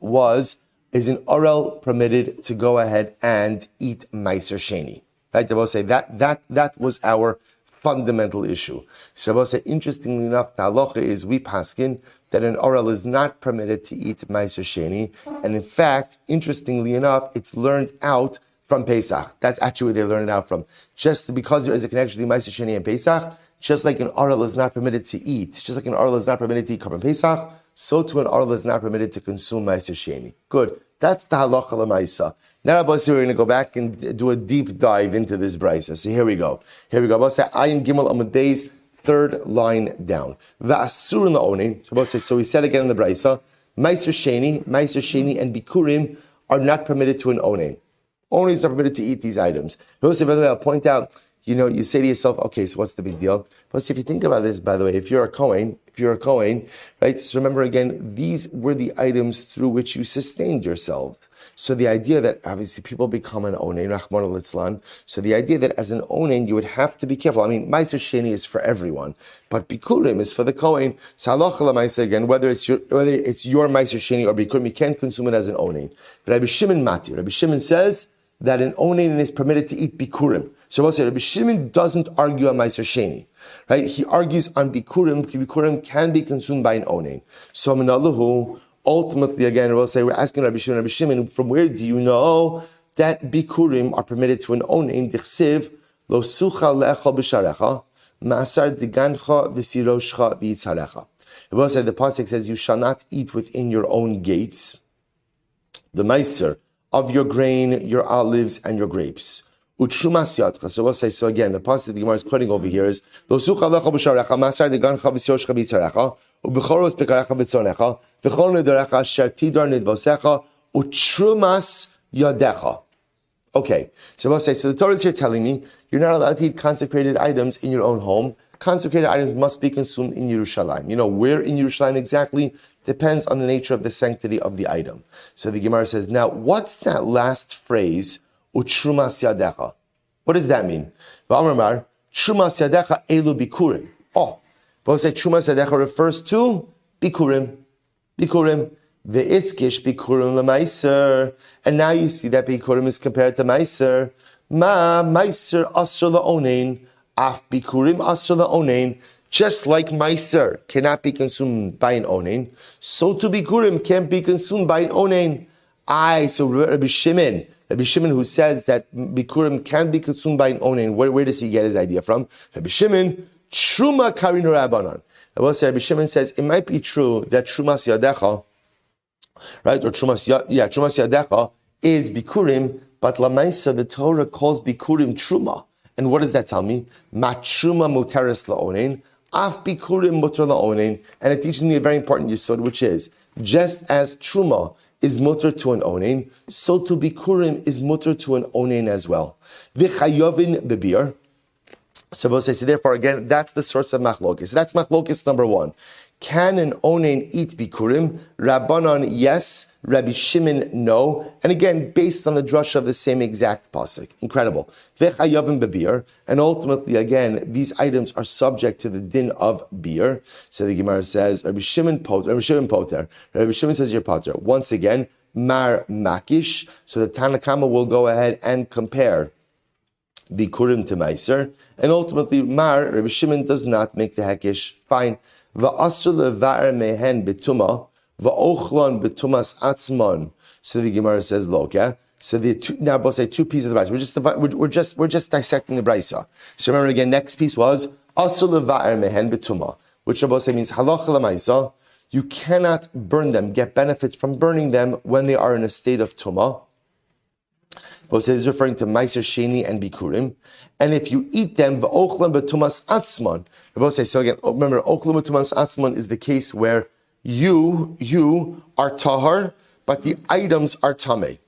was is an orel permitted to go ahead and eat meiser sheni? Right? I will say that was our fundamental issue. So I will say, interestingly enough, the halacha is we paskin that an oral is not permitted to eat meiser sheni, and in fact, interestingly enough, it's learned out from Pesach. That's actually where they learn it out from. Just because there is a connection between meiser sheni and Pesach, just like an oral is not permitted to eat, just like an oral is not permitted to eat korban Pesach, so too an oral is not permitted to consume meiser sheni. Good. That's the halacha l'maisa. Now, we're going to go back and do a deep dive into this brisa. So here we go. I'll say Ayin Gimel Amud Beis, third line down. Va'asur la'onin. So we said again in the brisa, meiser sheni, and bikurim are not permitted to an onin. Only are permitted to eat these items. By the way, I'll point out, you say to yourself, okay, so what's the big deal? But if you think about this, by the way, if you're a Kohen, right? So remember again, these were the items through which you sustained yourself. So the idea that obviously people become an onen, Rahman al-Islan. So the idea that as an onen, you would have to be careful. I mean, meiser sheni is for everyone, but bikurim is for the Kohen. So halacha l'maisa again, whether it's your meiser sheni or bikurim, you can't consume it as an onen. But Rabbi Shimon says that an onen is permitted to eat bikurim. So we'll say Rabbi Shimon doesn't argue on meiser sheni. Right? He argues on bikurim. Bikurim can be consumed by an onen. So minalahu. Ultimately, again, we'll say we're asking Rabbi Shimon, from where do you know that bikurim are permitted to an onen? Dichsiv lo sucha le'echol b'sharecha ma'asar digancha v'siroshcha v'yitzarecha. We'll say the pasuk says, "You shall not eat within your own gates the meiser of your grain, your olives, and your grapes." Utrumas yadcha. So we'll say, so again, the pasuk the Gemara is quoting over here is lo sucha le'echol b'sharecha ma'asar digancha v'siroshcha v'yitzarecha. U'bechoros pekarecha v'tzonecha v'chol nedarecha asher tidar nidvosecha utrumas yadecha. Okay, so we'll say, so the Torah is here telling me you're not allowed to eat consecrated items in your own home. Consecrated items must be consumed in Yerushalayim. You know, where in Yerushalayim exactly depends on the nature of the sanctity of the item. So the Gemara says, now, what's that last phrase, utrumas yadecha? What does that mean? V'amar trumas yadecha elu bikurim. Oh, but we'll say trumas yadecha refers to bikurim. Bikurim. The iskish bikurim lemaiser, and now you see that bikurim is compared to meiser. Meiser asr laonein, af bikurim asr laonein. Just like meiser cannot be consumed by an onen, so to bikurim can't be consumed by an onen. So Rabbi Shimon who says that bikurim can be consumed by an onen, where does he get his idea from? Rabbi Shimon, truma karin rabbanan. I will say Rabbi Shimon says it might be true that trumas yadecha, right, or trumas yadecha is bikurim, but lamaisa the Torah calls bikurim truma, and what does that tell me? Ma truma muteres laonein, af bikurim muter laonein, and it teaches me a very important yesod, which is just as truma is muter to an onen, so to bikurim is muter to an onen as well. V'chayovin bebir. So we'll say, so therefore again, that's the source of machlokes. So that's machlokes number one. Can an onen eat bikurim? Rabbanan, yes. Rabbi Shimon, no. And again, based on the drasha of the same exact pasuk. Incredible. V'chayavim bebir. And ultimately, again, these items are subject to the din of beer. So the Gemara says, Rabbi Shimon poter. Rabbi Shimon says you're poter. Once again, mar makish. So the Tanakama will go ahead and compare bikurim to meiser. And ultimately, Rabbi Shimon does not make the hekish. Fine. Va'asr levar mehen betuma, va'ochlon betumas atzmon. So the Gemara says, look, yeah. So now we'll say two pieces of the brisa. We're just dissecting the brisa. So remember again, next piece was asr levar mehen betuma, which Rabbi say means halacha lemaisa. You cannot burn them, get benefits from burning them when they are in a state of tumah. But is referring to Meiser Sheni and Bikurim. And if you eat them, v'ochlam betumas atzmon. Rabbi say, so again, remember, ochlam betumas atzmon is the case where you are tahar, but the items are tameh.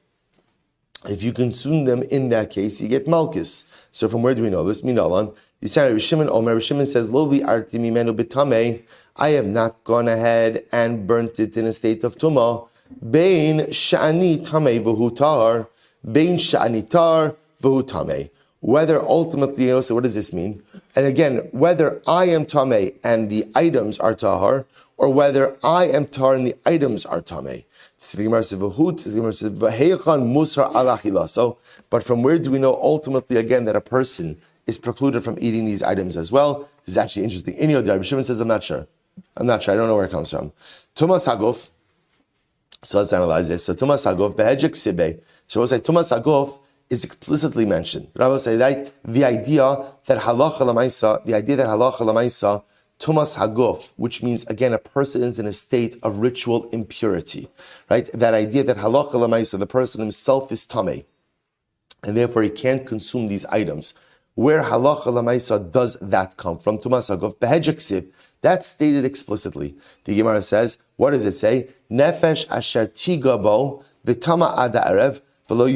If you consume them in that case, you get malchus. So from where do we know this? Minalan. You say Rabbi Shimon, Rabbi Shimon says, Lo v'arti mimenu b'tameh. I have not gone ahead and burnt it in a state of tumah. Bein sha'ani tameh v'hu tahar. Bein sha'anitar v'hu. Whether ultimately, so what does this mean? And again, whether I am tameh and the items are tahar, or whether I am tahar and the items are tameh. So the Gemara says v'heichan musar alachilaso. But from where do we know ultimately again that a person is precluded from eating these items as well? This is actually interesting. Rabbi Shimon says, I'm not sure. I don't know where it comes from. Tumas haguf. So let's analyze this. So tumas haguf behedjek sibe. So we'll say Tumas Haguf is explicitly mentioned. Rabbi will say that the idea that halacha lamaisa, Tumas Haguf, which means again a person is in a state of ritual impurity, right? That idea that halacha lamaisa, the person himself is tameh, and therefore he can't consume these items. Where halacha lamaisa does that come from? Tumas Haguf behedjeksiv. That's stated explicitly. The Gemara says, what does it say? Nefesh asher tigabo v'tama ada erev. So I will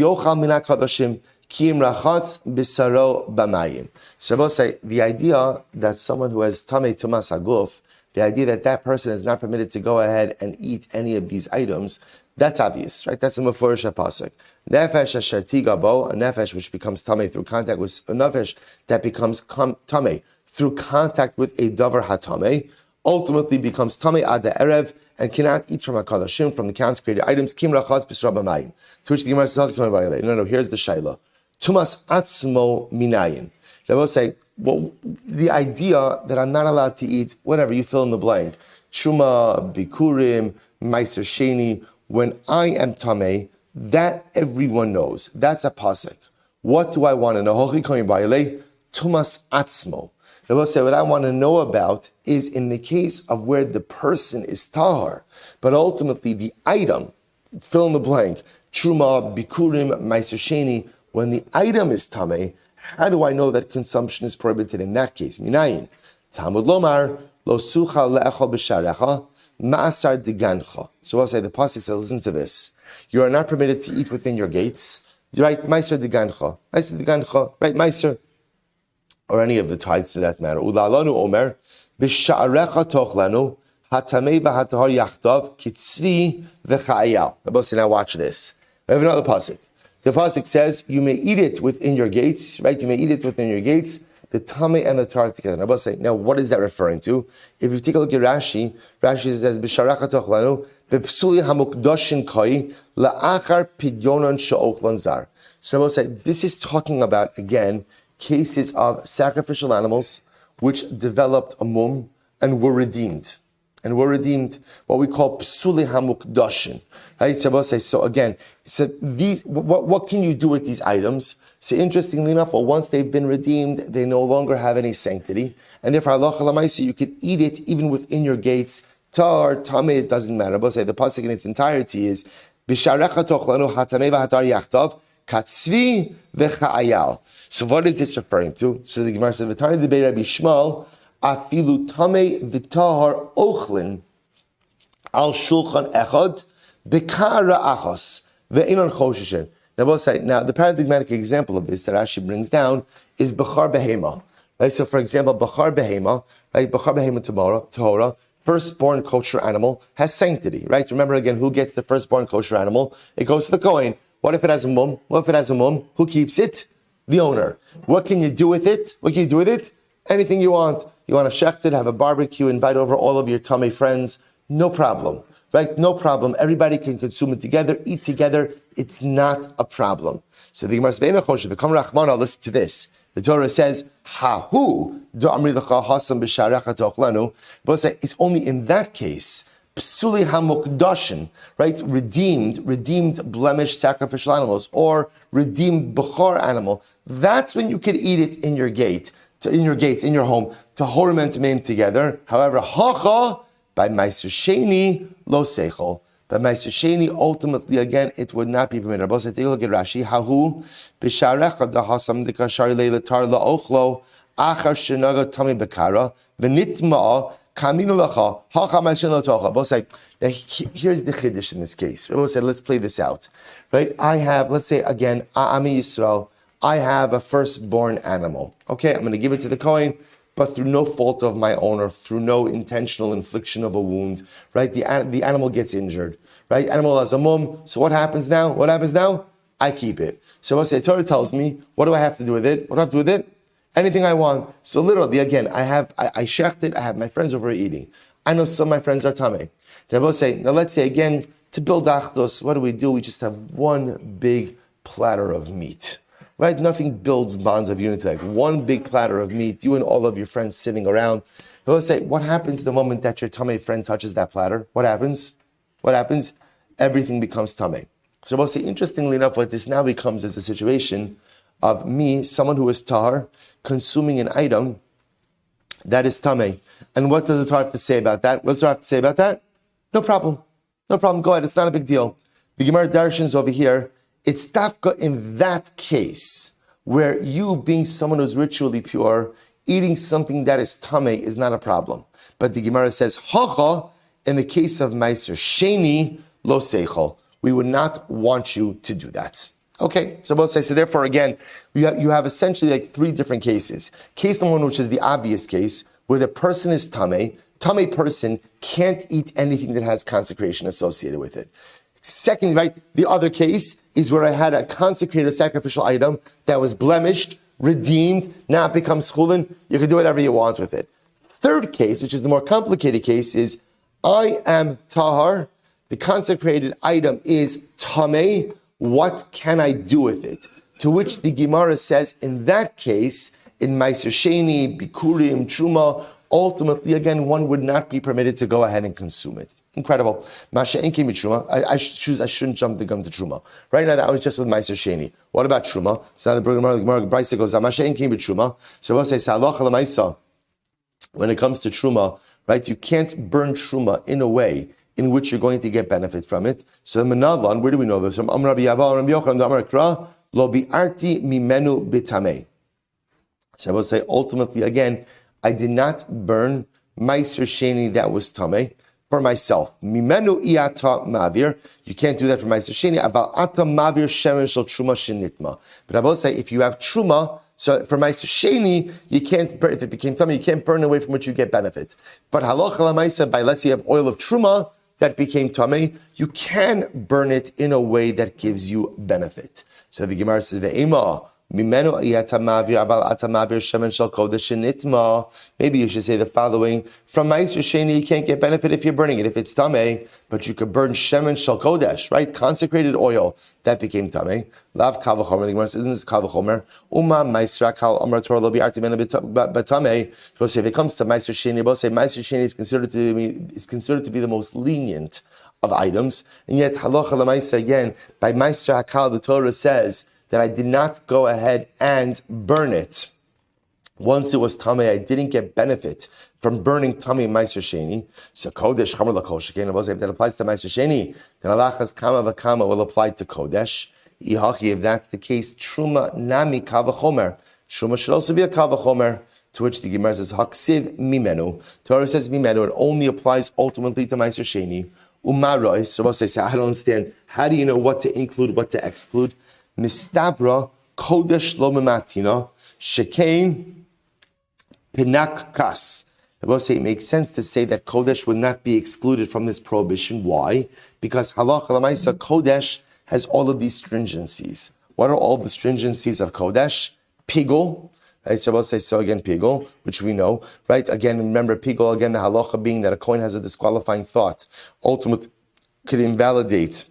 say the idea that someone who has tamei tumas haguf, the idea that that person is not permitted to go ahead and eat any of these items, that's obvious, right? That's a mefurish pasuk. Nefesh asher tigabo, a nefesh which becomes tamei through contact with a nefesh that becomes tamei through contact with a davar hatamei, ultimately becomes tamei ad erev and cannot eat from HaKadashim, from the consecrated items, kim rachatz b'sra b'mayim. To which the Gemara says, no, here's the shaila. Tumas atzmo minayin. They will say, Well, the idea that I'm not allowed to eat whatever you fill in the blank, Truma, Bikurim, Meiser Sheni, when I am Tameh, that everyone knows. That's a pasuk. What do I want to know? Tumas atzmo. I will say what I want to know about is in the case of where the person is tahar, but ultimately the item, fill in the blank, Truma, Bikurim, Meiser Sheni, when the item is Tameh, how do I know that consumption is prohibited in that case? Minayin. Talmud lomar, lo sucha le'echol b'sharecha, ma'asar digancha. So I'll say, the pasuk says, listen to this. You are not permitted to eat within your gates. Right, ma'asar digancha. Ma'asar digancha, right, ma'asar. Or any of the tithes to that matter. Ulalanu omer, b'sha'arecha tochlanu, hatamei v'hatahar yachtav, kitzvi v'cha'ayal. Now watch this. I have another pasuk. The pasuk says, you may eat it within your gates, right? You may eat it within your gates, the tameh and the tar together. Now what is that referring to? If you take a look at Rashi, Rashi says, b'sharecha tochlanu, b'psuli hamukdoshin koi, la'achar pidyonon she'ochlan zar. So I will say, this is talking about, again, cases of sacrificial animals which developed a mum and were redeemed. What we call psuli hamukdoshin. Right? So again, these what can you do with these items? So interestingly enough, once they've been redeemed, they no longer have any sanctity, and therefore halacha l'maisa, you could eat it even within your gates. Tar, tameh, it doesn't matter. The pasuk in its entirety is b'sharecha tochlanu hatameh v'hatar yachtav katzvi v'cha'ayal. So what is this referring to? So the Gemara says, "V'tani debei Rabbi Shmuel, afilu tamei v'tahar ochlin al shulchan echad b'kara achos ve'inon choshishin." Now the paradigmatic example of this that Rashi brings down is b'char behema. Right? So for example, b'char behema, right? B'char behema TORAH, firstborn kosher animal has sanctity. Right? Remember again, who gets the firstborn kosher animal? It goes to the Kohen. What if it has a mum? Who keeps it? The owner. What can you do with it? Anything you want. You want to shecht it, have a barbecue, invite over all of your tameh friends. No problem. Right? No problem. Everybody can consume it together, eat together. It's not a problem. So the Gemara says, listen to this. The Torah says, Hahu da'amri l'cha hasam b'sharecha tochlanu. But it's only in that case, psuli hamukdoshin, right? Redeemed blemished sacrificial animals, or redeemed bechor animal. That's when you can eat it in your gates, in your home, to horim and tamim together. However, hacha by meiser sheni lo seichel. By meiser sheni, ultimately, again, it would not be permitted. Take a look at Rashi. Hahu b'sharecha dahasam dekashari leilatar laochlo achar shenaga tami bekara v'nitma'a. Both say, now here's the chiddush in this case. Both say, let's play this out. Right? I have, let's say again, Ami Yisrael, I have a firstborn animal. Okay, I'm going to give it to the Kohen, but through no fault of my own or through no intentional infliction of a wound. Right? The animal gets injured. Right? Animal has a mum. So what happens now? I keep it. So I say, Torah tells me, what do I have to do with it? Anything I want. So literally, again, I shecht it, I have my friends over eating. I know some of my friends are tameh. Now let's say again, to build achdos, what do? We just have one big platter of meat. Right? Nothing builds bonds of unity like one big platter of meat, you and all of your friends sitting around. Now let's say, what happens the moment that your tameh friend touches that platter? What happens? Everything becomes tameh. So we'll say, interestingly enough, what this now becomes is a situation of me, someone who is tahar, consuming an item that is tameh. And what does the Torah have to say about that? No problem. Go ahead. It's not a big deal. The Gemara Darshans over here, it's tafka in that case where you, being someone who's ritually pure, eating something that is tameh is not a problem. But the Gemara says, hacha, in the case of meiser sheni, lo seichel. We would not want you to do that. Okay, so both say, so therefore again, you have essentially like three different cases. Case number one, which is the obvious case, where the person is tameh person can't eat anything that has consecration associated with it. Second, right, the other case is where I had a consecrated sacrificial item that was blemished, redeemed, now it becomes chulin, you can do whatever you want with it. Third case, which is the more complicated case, is I am tahar, the consecrated item is tameh, what can I do with it? To which the Gemara says, in that case, in Meiser Sheni, Bikurim, Truma, ultimately, again, one would not be permitted to go ahead and consume it. Incredible. Masha Enki Truma. I shouldn't jump the gun to Truma. Right now, that was just with Meiser Sheni. What about Truma? So now the Gemara Brisa goes, Masha Enki Truma. So we'll say, Salacha Lamaisa. When it comes to Truma, right, you can't burn Truma in a way in which you're going to get benefit from it. So the Menadlan, where do we know this? From Amr Rabbi Yava, Rabbi Yochanan, Amr Kra, Lo bi'arti mimenu bitamei. So I will say, ultimately, again, I did not burn Meiser Sheni that was Tamei for myself. Mimenu iyata mavir. You can't do that for Meiser Sheni. Aval ata mavir shemen shel truma shenitma. But I will say, if you have truma, so for Meiser Sheni, you can't burn, if it became Tamei, you can't burn away from which you get benefit. But halacha lamaisa, by let's say you have oil of truma that became Tamei, you can burn it in a way that gives you benefit. So the Gemara says, Ve'ema, Mimenu ayatamavir abal atamavir shemen shel kodesh nitma. Maybe you should say the following: from Meiser Sheni, you can't get benefit if you're burning it, if it's tamei, but you could burn shemen shel kodesh, right? Consecrated oil that became tamei. Lav kavachomer. The Gemara says, isn't this kavachomer? Uma Meiser kal amar Torah lo bi'arti mena batamei. So say if it comes to Meiser Sheni, both say Meiser Sheni is considered to be the most lenient of items, and yet halacha l'maisa again by Meiser Hakal, the Torah says that I did not go ahead and burn it. Once it was tamei, I didn't get benefit from burning tamei Meiser Sheni. So kodesh chamar l'kol sheken. If that applies to Meiser Sheni, then halachas kama v'kama will apply to kodesh. Ihachi, if that's the case, truma nami kavachomer. Truma should also be a kavachomer. To which the Gemara says haksiv mimenu. Torah says mimenu. It only applies ultimately to Meiser Sheni. Umarois. So we'll say, I don't understand. How do you know what to include, what to exclude? Mistabra kodesh lo mematina shekain pinak kas. I will say it makes sense to say that kodesh would not be excluded from this prohibition. Why? Because halacha l'maisa kodesh has all of these stringencies. What are all the stringencies of kodesh? Pigul. Right, so I will say so again. Pigul, which we know, right? Again, remember pigul. Again, the halacha being that a kohen has a disqualifying thought, ultimately could invalidate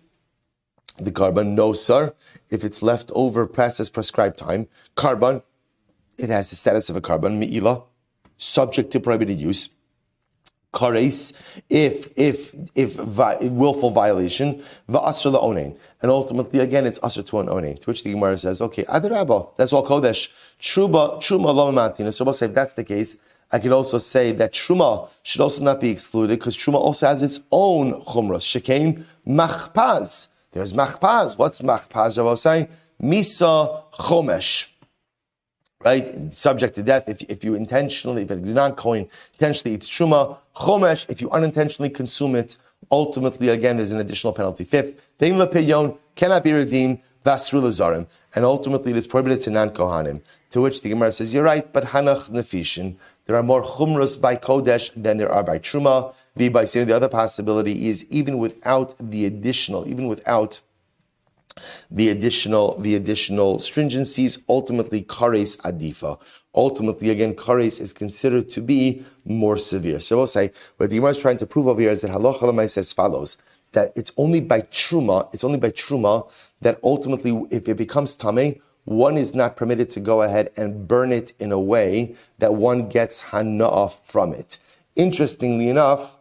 the carbon. No, sir. If it's left over past its prescribed time, carbon, it has the status of a carbon, mi'ila, subject to prohibited use. Kares, if willful violation, va'asr la'onein. And ultimately, again, it's asr to an onein. To which the Gemara says, okay, adarabba, that's all kodesh. Truma lo matina. So we'll say if that's the case, I could also say that truma should also not be excluded because truma also has its own chumras. Shekain machpaz. There's machpaz. What's machpaz? I was saying misa chomesh, right? Subject to death if you intentionally, if it is not coin, intentionally it's truma chomesh. If you unintentionally consume it, ultimately again there's an additional penalty. Fifth, dein lepiyon cannot be redeemed. Vasru lezarim, and ultimately it is prohibited to non-kohanim. To which the Gemara says, you're right, but hanach nefishin. There are more chumras by kodesh than there are by truma. By saying the other possibility is even without the additional stringencies, ultimately kares adifa. Ultimately, again, kares is considered to be more severe. So we'll say what the Gemara is trying to prove over here is that halacha l'may says follows: that it's only by truma that ultimately, if it becomes tamei, one is not permitted to go ahead and burn it in a way that one gets hana'ah from it. Interestingly enough,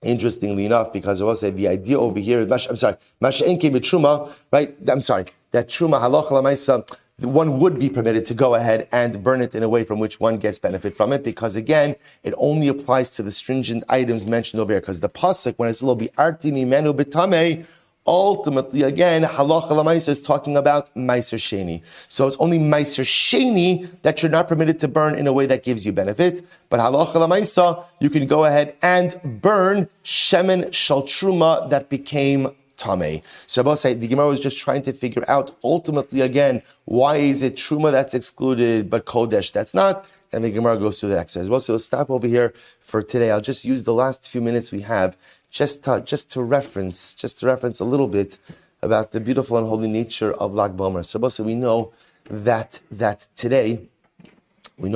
because I will say the idea over here is, Masha'en came with Truma, right? That Truma, halacha l'maisa, one would be permitted to go ahead and burn it in a way from which one gets benefit from it, because again, it only applies to the stringent items mentioned over here, because the pasuk, when it's lo bi'arti mimenu b'tamei, ultimately, again, halacha l'maisa is talking about Meiser Sheni. So it's only Meiser Sheni that you're not permitted to burn in a way that gives you benefit. But halacha l'maisa, you can go ahead and burn shemen shel truma that became tamei. So I'll say the Gemara was just trying to figure out, ultimately, again, why is it truma that's excluded, but kodesh that's not? And the Gemara goes through the exercise. Well, so we'll stop over here for today. I'll just use the last few minutes we have just to reference a little bit about the beautiful and holy nature of Lag BaOmer. So we know that today, I'm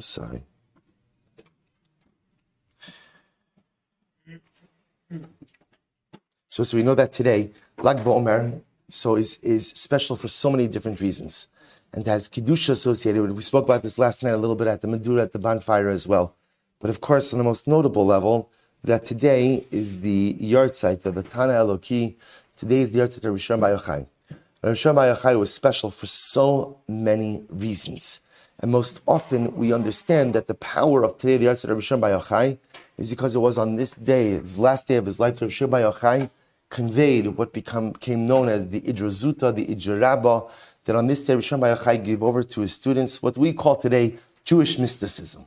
sorry. So we know that today, Lag BaOmer is special for so many different reasons. And has Kedusha associated with it. We spoke about this last night a little bit at the Madura, at the bonfire as well. But of course, on the most notable level, that today is the yahrzeit of the Tana Eloki. Today is the yahrzeit of Rishon Bar Yochai. Rishon Bar Yochai was special for so many reasons. And most often we understand that the power of today, the yahrzeit of Rishon Bar Yochai, is because it was on this day, his last day of his life, Rishon Bar Yochai conveyed what became known as the Idrozuta, the Idrorabba, that on this day, Rishon Bar Yochai gave over to his students what we call today Jewish mysticism,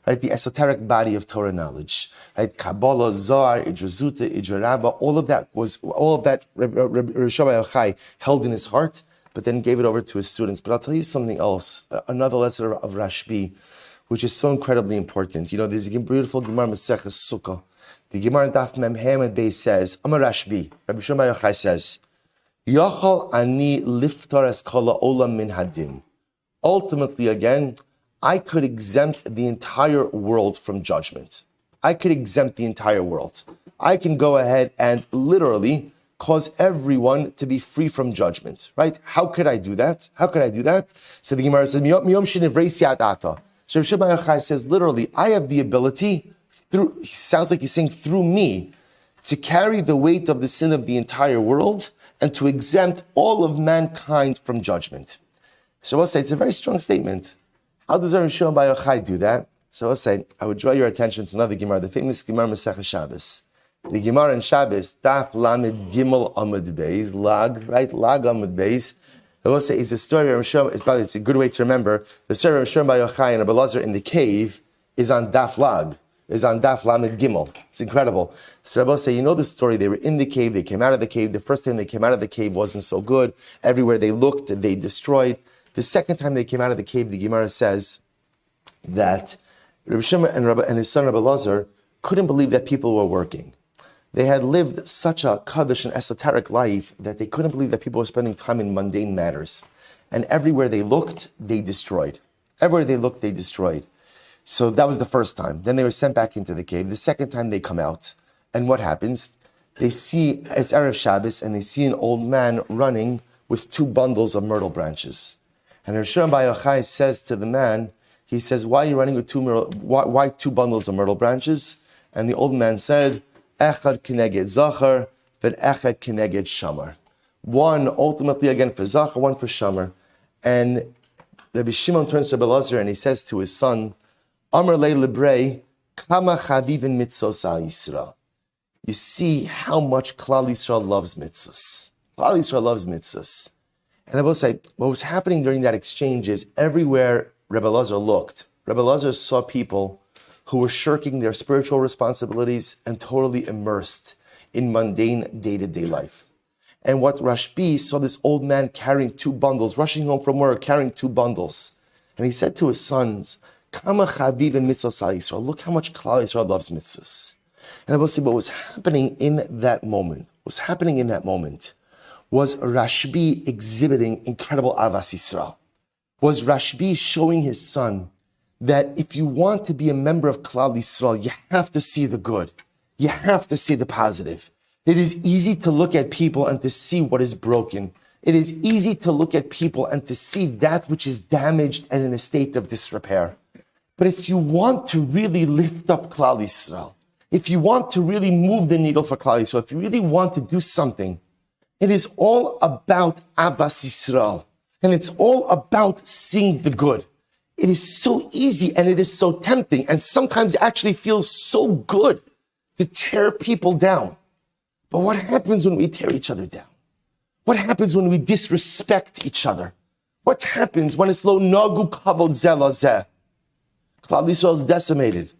right? The esoteric body of Torah knowledge, right? Kabbalah, Zohar, Idrozuta, Idrorabba, all of that Rishon Bar Yochai held in his heart, but then gave it over to his students. But I'll tell you something else, another lesson of Rashbi, which is so incredibly important. You know, there's a beautiful Gemara Maseches Sukkah. The Gemara in Daf Mem Hamad Bey says, Amar Rashbi, Rabbi Rishon Bar Yochai says, Yachal ani liftar es kol ha'olam min hadin. Ultimately, again, I could exempt the entire world from judgment. I could exempt the entire world. I can go ahead and literally cause everyone to be free from judgment, right? How could I do that? So the Gemara says, Miyom shenivrei siyat ata. So Rishon Bar Yochai says, literally, I have the ability, he sounds like he's saying through me, to carry the weight of the sin of the entire world and to exempt all of mankind from judgment. So I'll say, it's a very strong statement. How does Rishon Bar Yochai do that? So I'll say, I would draw your attention to another Gemara, the famous Gemara Masechah Shabbos. The Gemara in Shabbos, Daf Lamed Gimel Amud Beis, Lag, right? Lag Amud Beis. I will say, is the story of Rishon, it's a good way to remember, the story of Rishon Bar Yochai and Rabbi Elazar in the cave is on Daf Lag. Is on Daf Lamed Gimel. It's incredible. So Rabbi say, you know the story, they were in the cave, they came out of the cave, the first time they came out of the cave wasn't so good, everywhere they looked, they destroyed. The second time they came out of the cave, the Gemara says that Rabbi Shimon and his son Rabbi Elazar couldn't believe that people were working. They had lived such a kaddish and esoteric life that they couldn't believe that people were spending time in mundane matters. And everywhere they looked, they destroyed. Everywhere they looked, they destroyed. So that was the first time. Then they were sent back into the cave. The second time they come out. And what happens? They see, it's Erev Shabbos, and they see an old man running with 2 bundles of myrtle branches. And Rishon Bar Yochai says to the man, he says, why are you running with why 2 bundles of myrtle branches? And the old man said, Echad kineged zachar, but echad kineged shamar. One ultimately again for zachar, one for shamar. And Rabbi Shimon turns to Rabbi Elazar and he says to his son, Amar le lebrei, kama chavivin mitzvos al Yisrael. You see how much Klal Yisrael loves mitzvos. Klal Yisrael loves mitzvos. And I will say, what was happening during that exchange is everywhere Rabbi Elazar looked, Rabbi Elazar saw people who were shirking their spiritual responsibilities and totally immersed in mundane day-to-day life. And what Rashbi saw this old man carrying 2 bundles, rushing home from work, carrying 2 bundles. And he said to his sons, Kama chaviv in mitzvos al Yisrael. Look how much Klal Yisrael loves mitzvos. And I will say what was happening in that moment, was Rashbi exhibiting incredible avas Yisrael. Was Rashbi showing his son that if you want to be a member of Klal Yisrael, you have to see the good. You have to see the positive. It is easy to look at people and to see what is broken. It is easy to look at people and to see that which is damaged and in a state of disrepair. But if you want to really lift up Klal Yisrael, if you want to really move the needle for Klal Yisrael, if you really want to do something, it is all about Abbas Yisrael. And it's all about seeing the good. It is so easy and it is so tempting. And sometimes it actually feels so good to tear people down. But what happens when we tear each other down? What happens when we disrespect each other? What happens when it's lo nagu kavod zeh la zeh? Klal Yisrael is decimated.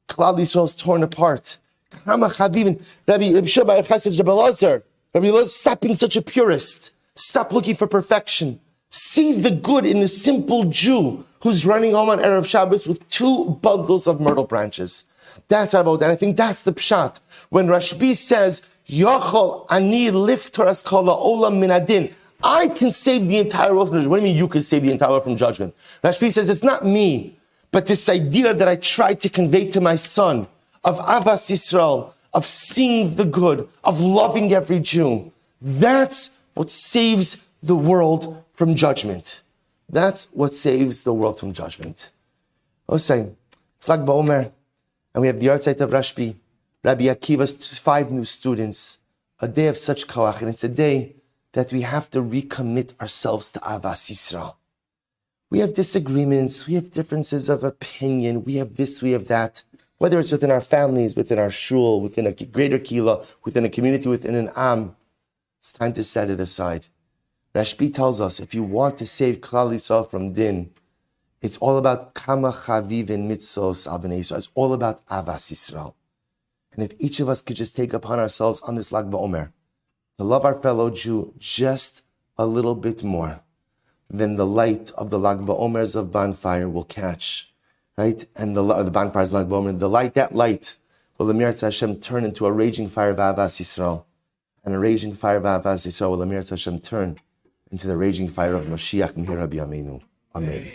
Klal Yisrael is torn apart. Kama chavivin. Rabbi Shimon Bar Yochai says, Rabbi Elazar, stop being such a purist. Stop looking for perfection. See the good in the simple Jew who's running home on Erev Shabbos with 2 bundles of myrtle branches. That's our vote. And I think that's the pshat. When Rashbi says, Yachol ani liftar kol ha'olam min hadin. I can save the entire world from judgment. What do you mean you can save the entire world from judgment? Rashbi says, it's not me, but this idea that I tried to convey to my son of Avas Yisrael, of seeing the good, of loving every Jew. That's what saves the world from judgment. That's what saves the world from judgment. Hossein, it's Lag BaOmer, and we have the yahrzeit of Rashbi, Rabbi Akiva's 5 new students, a day of such koach, and it's a day that we have to recommit ourselves to Avas Yisrael. We have disagreements, we have differences of opinion, we have this, we have that, whether it's within our families, within our shul, within a greater kila, within a community, within an am. It's time to set it aside. Rashbi tells us, if you want to save Klal Yisrael from din, it's all about kama chaviv and mitzvos al bnei Yisrael. It's all about Avas Yisrael. And if each of us could just take upon ourselves on this Lag BaOmer to love our fellow Jew just a little bit more, then the light of the Lag BaOmers of bonfire will catch, right? And the bonfires Lag BaOmer, that light will Yirtzeh Hashem turn into a raging fire of Avas Yisrael. And a raging fire of Avas Yisrael will Yirtzeh Hashem turn into the raging fire of Mashiach Mihira B'Yameinu. Amen.